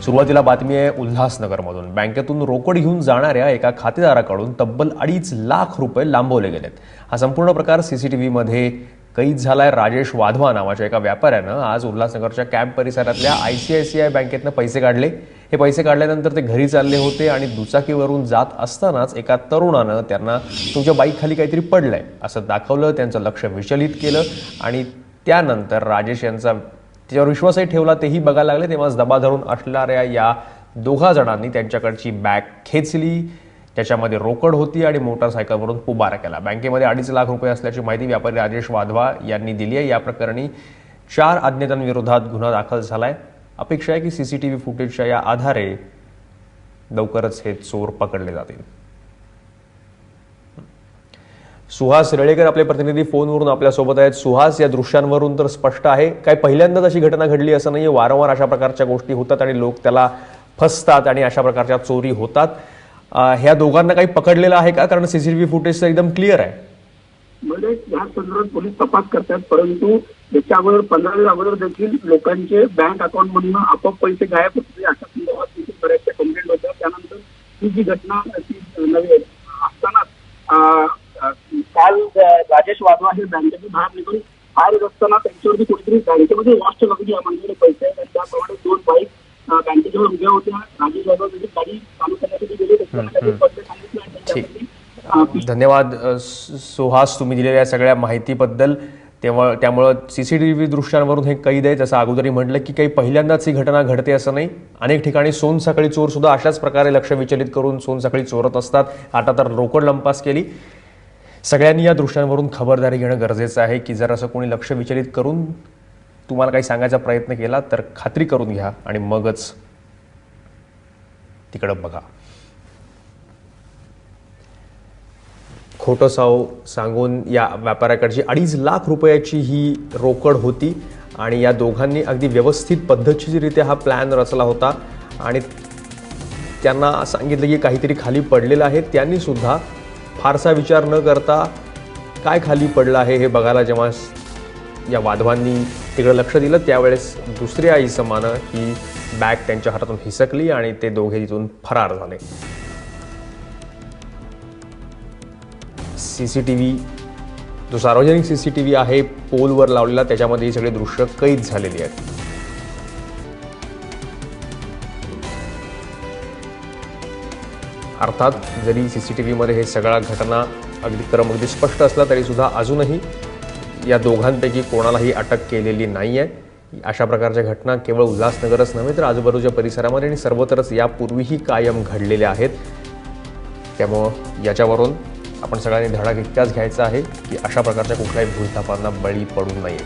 सुरुवातीला बातमी आहे उल्हासनगरमधून। बँकेतून रोकड घेऊन जाणाऱ्या एका खातेदाराकडून तब्बल 2.5 लाख रुपये लांबवले गेलेत। हा संपूर्ण प्रकार सीसीटीव्हीमध्ये कैद झालाय। राजेश वाधवा नावाच्या एका व्यापाऱ्यानं आज उल्हासनगरच्या कॅम्प परिसरातल्या ICICI बँकेतनं पैसे काढले। हे पैसे काढल्यानंतर ते घरी चालले होते आणि दुचाकीवरून जात असतानाच एका तरुणानं त्यांना तुमच्या बाईकखाली काहीतरी पडलंय असं दाखवलं। त्यांचं लक्ष विचलित केलं आणि त्यानंतर राजेश यांचा त्याच्यावर विश्वासही ठेवला। तेही बघायला लागले तेव्हाच दबा धरून असणाऱ्या या दोघा जणांनी त्यांच्याकडची बॅग खेचली। त्याच्यामध्ये रोकड होती आणि मोटारसायकलवरून पुबारा केला। बँकेमध्ये 2.5 लाख रुपये असल्याची माहिती व्यापारी राजेश वाधवा यांनी दिली आहे। या प्रकरणी 4 अज्ञातांविरोधात गुन्हा दाखल झालाय। अपेक्षा आहे की सीसीटीव्ही फुटेजच्या या आधारे लवकरच हे चोर पकडले जातील। सुहास रेळेकर आपले प्रतिनिधी फोनवरून आपल्या सोबत आहेत। सुहास, या दृश्यांवरून तर स्पष्ट आहे काय पहिल्यांदाच अशी घटना घडली असं नाहीये, वारंवार अशा प्रकारच्या गोष्टी होतात आणि लोक त्याला फसतात आणि अशा प्रकारच्या चोरी होतात। ह्या दोघांना काही पकडलेलं आहे का? कारण सीसीटीव्ही फुटेज तर एकदम क्लिअर आहे। म्हणजे या संदर्भात पोलीस तपास करतात, परंतु त्याच्या अगोदर 15 दिवस अगोदर देखील लोकांचे बँक अकाउंट मधून आपोआप पैसे गायब होते अशा संदर्भात बऱ्याचशा कंप्लेंट होत्या। त्यानंतर ही जी घटना नवी असताना काल राजेश वाधवा हे बँकेतून बाहेर निघून बाहेर असताना त्यांच्यावरती कुठेतरी बँकेमध्ये वॉच लागली म्हणजे पैसे आहेत। त्याप्रमाणे 2 बाईक बँकेजवळ उभ्या होत्या। राजेश वाधवा त्यांची गाडी चालू करण्यासाठी गेले। धन्यवाद सुहास, तुम्ही दिलेल्या सगळ्या माहितीबद्दल। त्यामुळे सीसीटीव्ही दृश्यांवरून हे कैद आहे। जसं अगोदरही म्हटलं की काही पहिल्यांदाच ही घटना घडते असं नाही, अनेक ठिकाणी सोनसाखळी चोर सुद्धा अशाच प्रकारे लक्ष विचलित करून सोनसाखळी चोरत असतात। आता तर रोकड लंपास केली। सगळ्यांनी या दृश्यांवरून खबरदारी घेणं गरजेचं आहे की जर असं कोणी लक्ष विचलित करून तुम्हाला काही सांगायचा प्रयत्न केला तर खात्री करून घ्या आणि मगच तिकडं बघा। खोटं सांगून या व्यापाऱ्याकडची 2.5 लाख रुपयाची ही रोकड होती आणि या दोघांनी अगदी व्यवस्थित पद्धतशीररित्या हा प्लॅन रचला होता आणि त्यांना सांगितलं की काहीतरी खाली पडलेलं आहे। त्यांनी सुद्धा फारसा विचार न करता काय खाली पडलं आहे हे बघायला जेव्हा या वाधवांनी तिकडे लक्ष दिलं त्यावेळेस दुसऱ्या इसमानं ही बॅग त्यांच्या हातातून हिसकली आणि ते दोघे तिथून फरार झाले। सीसीटीव्ही जो सार्वजनिक सीसीटीव्ही आहे पोलवर लावलेला त्याच्यामध्ये ही सगळी दृश्य कैद झालेली आहेत। अर्थात जरी सीसीटीव्हीमध्ये हे सगळ्या घटना क्रम अगदी स्पष्ट असला तरी सुद्धा अजूनही या दोघांपैकी कोणालाही अटक केलेली नाही आहे। अशा प्रकारच्या घटना केवळ उल्हासनगरच नव्हे तर आजूबाजूच्या परिसरामध्ये आणि सर्वत्रच यापूर्वीही कायम घडलेल्या आहेत। त्यामुळं याच्यावरून आपण सगळ्यांनी धडा इतकाच घ्यायचा आहे की अशा प्रकारच्या कुठल्याही भूलथापांना बळी पडू नये।